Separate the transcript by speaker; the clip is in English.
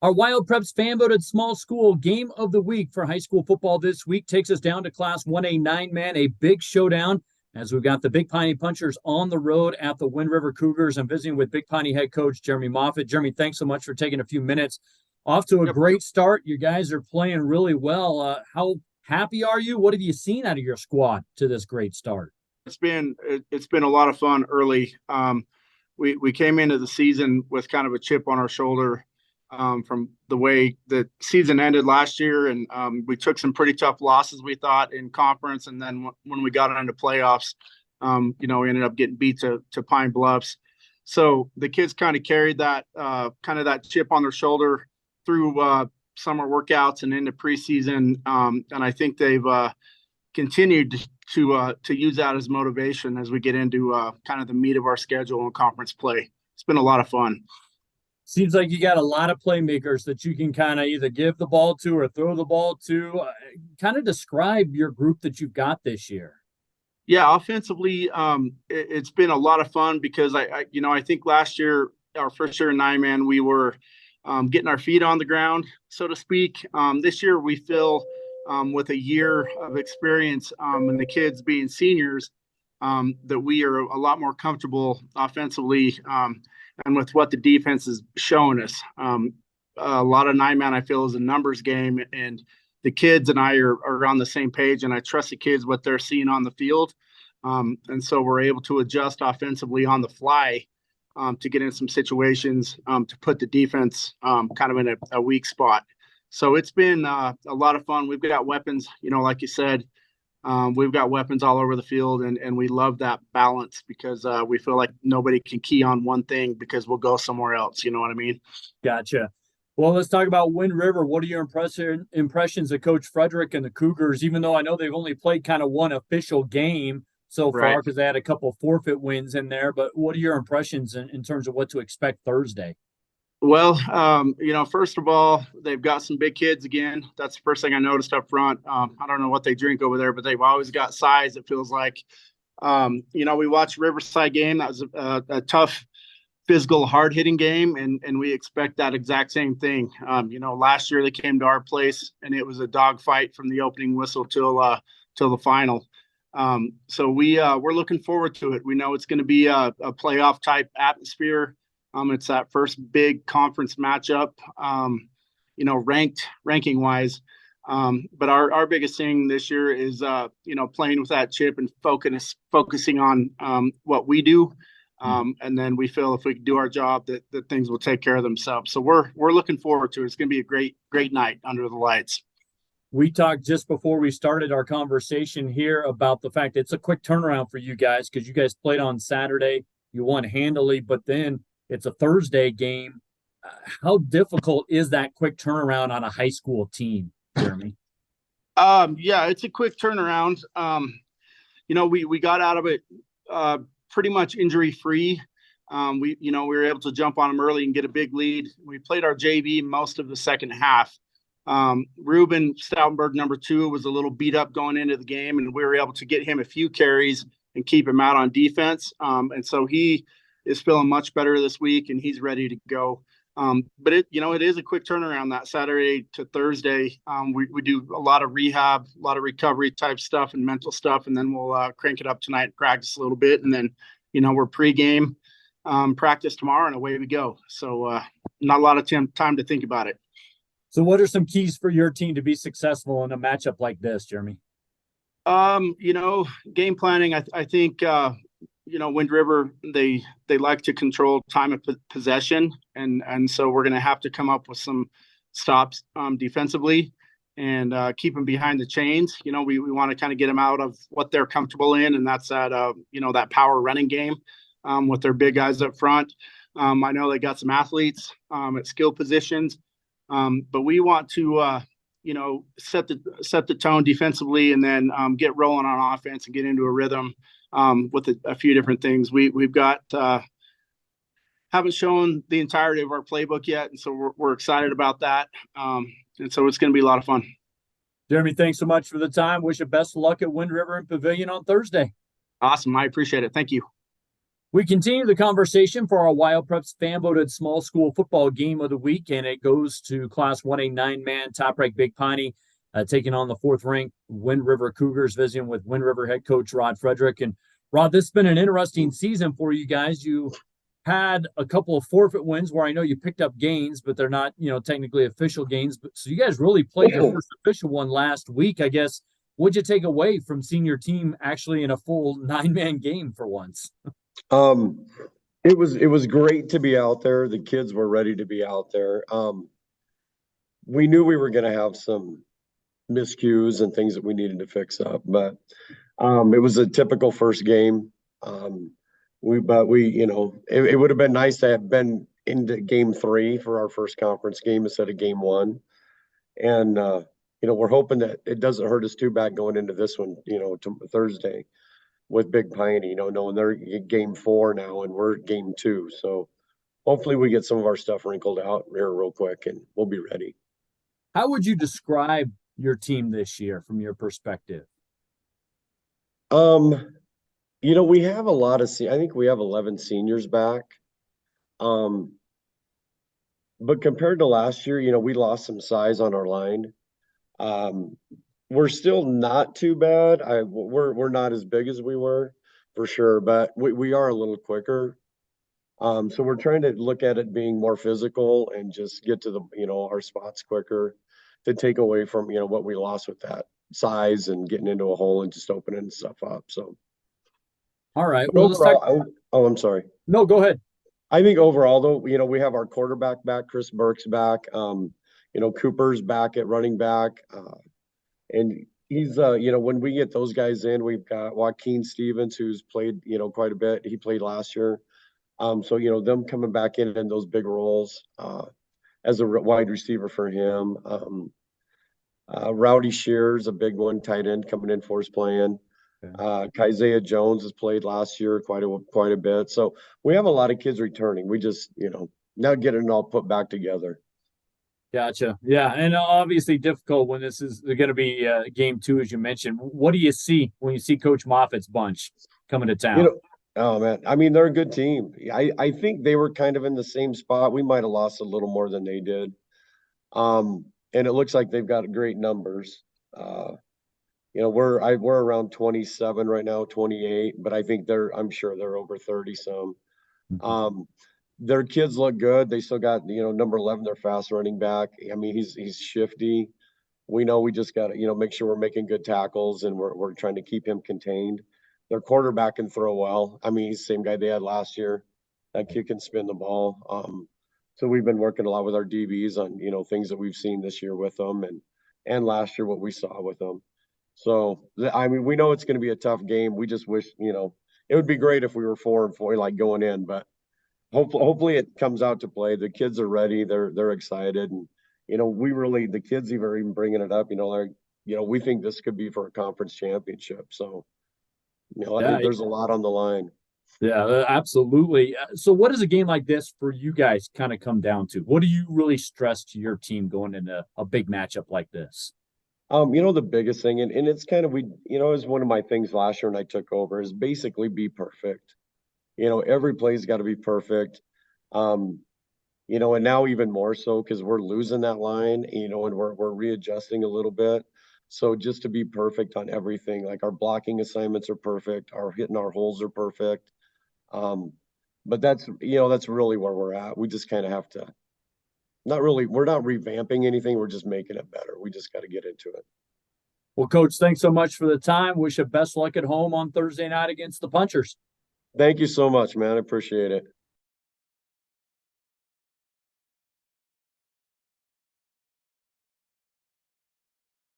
Speaker 1: Our Wild Preps fan voted small school game of the week for high school football this week takes us down to Class 1A 9-man, a big showdown as we've got the Big Piney Punchers on the road at the Wind River Cougars. I'm visiting with Big Piney head coach Jeremy Moffitt. Jeremy, thanks so much for taking a few minutes. Off to a
Speaker 2: Yep.
Speaker 1: great start. You guys are playing really well. How happy are you? What have you seen out of your squad to this great start?
Speaker 2: It's been a lot of fun early. We came into the season with kind of a chip on our shoulder from the way the season ended last year, and we took some pretty tough losses, we thought, in conference, and then when we got into playoffs, we ended up getting beat to Pine Bluffs. So the kids kind of carried that that chip on their shoulder through summer workouts and into preseason, and I think they've continued to use that as motivation as we get into kind of the meat of our schedule and conference play. It's been a lot of fun.
Speaker 1: Seems like you got a lot of playmakers that you can kind of either give the ball to or throw the ball to. Kind of describe your group that you've got this year.
Speaker 2: Yeah, offensively, it's been a lot of fun because I think last year, our first year in 9-man, we were getting our feet on the ground, so to speak. This year, we feel with a year of experience and the kids being seniors, that we are a lot more comfortable offensively, and with what the defense is showing us. A lot of 9-man, I feel, is a numbers game, and the kids and I are on the same page, and I trust the kids what they're seeing on the field. And so we're able to adjust offensively on the fly to get in some situations to put the defense kind of in a weak spot. So it's been a lot of fun. We've got weapons, like you said, we've got weapons all over the field, and we love that balance because we feel like nobody can key on one thing because we'll go somewhere else. You know what I mean?
Speaker 1: Gotcha. Well, let's talk about Wind River. What are your impressions of Coach Frederick and the Cougars, even though I know they've only played kind of one official game so
Speaker 2: Right.
Speaker 1: far because they had a couple forfeit wins in there. But what are your impressions in terms of what to expect Thursday?
Speaker 2: Well, first of all, they've got some big kids again. That's the first thing I noticed up front. I don't know what they drink over there, but they've always got size. It feels like, we watched Riverside game. That was a tough, physical, hard hitting game, and we expect that exact same thing. Last year they came to our place, and it was a dogfight from the opening whistle till the final. So we're looking forward to it. We know it's going to be a playoff type atmosphere. It's that first big conference matchup, ranking wise. But our biggest thing this year is, playing with that chip and focusing on what we do. And then we feel if we can do our job that things will take care of themselves. So we're looking forward to it. It's going to be a great night under the lights.
Speaker 1: We talked just before we started our conversation here about the fact it's a quick turnaround for you guys because you guys played on Saturday. You won handily, but then it's a Thursday game. How difficult is that quick turnaround on a high school team, Jeremy?
Speaker 2: Yeah, it's a quick turnaround. We got out of it pretty much injury free. We were able to jump on them early and get a big lead. We played our JV most of the second half. Ruben Stoutenberg, number 2, was a little beat up going into the game, and we were able to get him a few carries and keep him out on defense. And so he is feeling much better this week, and he's ready to go. But it is a quick turnaround that Saturday to Thursday. We do a lot of rehab, a lot of recovery type stuff and mental stuff, and then we'll crank it up tonight and practice a little bit, and then we're pregame practice tomorrow, and away we go. So not a lot of time to think about it.
Speaker 1: So, what are some keys for your team to be successful in a matchup like this, Jeremy?
Speaker 2: Game planning. I think Wind River, they like to control time of possession, and so we're going to have to come up with some stops defensively and keep them behind the chains. We want to kind of get them out of what they're comfortable in, and that's that power running game with their big guys up front. I know they got some athletes at skill positions, but we want to set the tone defensively, and then get rolling on offense and get into a rhythm with a few different things. We've got haven't shown the entirety of our playbook yet, and so we're excited about that. And so it's going to be a lot of fun.
Speaker 1: Jeremy, thanks so much for the time. Wish you best of luck at Wind River and Pavilion on Thursday.
Speaker 2: Awesome. I appreciate it. Thank you.
Speaker 1: We continue the conversation for our WyoPreps fan voted small school football game of the week, and it goes to Class 1A 9-man top ranked Big Piney, taking on the fourth ranked Wind River Cougars, visiting with Wind River head coach Rod Frederick. And Rod, this has been an interesting season for you guys. You had a couple of forfeit wins where I know you picked up gains, but they're not, technically official gains. But so you guys really played your first official one last week, I guess. What'd you take away from seeing your team actually in a full 9-man game for once?
Speaker 3: It was great to be out there. The kids were ready to be out there. We knew we were going to have some miscues and things that we needed to fix up, but it was a typical first game. It would have been nice to have been into game 3 for our first conference game instead of game 1. And, we're hoping that it doesn't hurt us too bad going into this one, to Thursday with Big Piney, knowing they're game 4 now and we're game 2. So hopefully we get some of our stuff wrinkled out here real quick and we'll be ready.
Speaker 1: How would you describe your team this year from your perspective?
Speaker 3: We have a lot of, I think we have 11 seniors back. But compared to last year, we lost some size on our line. We're still not too bad. We're not as big as we were for sure, but we are a little quicker. So we're trying to look at it being more physical and just get to the, our spots quicker to take away from, what we lost with that size and getting into a hole and just opening stuff up. So.
Speaker 1: All right.
Speaker 3: Well, overall, I'm sorry.
Speaker 1: No, go ahead.
Speaker 3: I think overall, though, we have our quarterback back, Chris Burke's back. Cooper's back at running back. And he's, when we get those guys in, we've got Joaquin Stevens, who's played, quite a bit. He played last year. So, them coming back in those big roles as a wide receiver for him. Rowdy Shears, a big one, tight end coming in for us playing. Okay. Keziah Jones has played last year quite a bit. So we have a lot of kids returning. We just, now getting it all put back together.
Speaker 1: Gotcha. Yeah. And obviously difficult when this is going to be game 2, as you mentioned. What do you see when you see Coach Moffitt's bunch coming to town?
Speaker 3: Oh, man. I mean, they're a good team. I think they were kind of in the same spot. We might have lost a little more than they did. And it looks like they've got great numbers. We're around 27 right now, 28, but I think I'm sure they're over 30 some. Mm-hmm. Their kids look good. They still got, number 11, their fast running back. I mean, he's shifty. We know we just got to, make sure we're making good tackles and we're trying to keep him contained. Their quarterback can throw well. I mean, he's the same guy they had last year. That kid can spin the ball. So we've been working a lot with our DBs on, things that we've seen this year with them and last year what we saw with them. So, I mean, we know it's going to be a tough game. We just wish, it would be great if we were 4-4, like going in, but hopefully it comes out to play. The kids are ready. They're excited. And, the kids are even bringing it up, we think this could be for a conference championship. So, I think there's a lot on the line.
Speaker 1: Yeah, absolutely. So what does a game like this for you guys kind of come down to? What do you really stress to your team going into a big matchup like this?
Speaker 3: The biggest thing, and it's kind of, is one of my things last year when I took over, is basically be perfect. Every play's got to be perfect. And now even more so because we're losing that line, and we're readjusting a little bit. So just to be perfect on everything, like our blocking assignments are perfect, our hitting our holes are perfect. But that's really where we're at. We just kind of have to. We're not revamping anything. We're just making it better. We just got to get into it.
Speaker 1: Well, Coach, thanks so much for the time. Wish you best luck at home on Thursday night against the Punchers.
Speaker 3: Thank you so much, man. I appreciate it.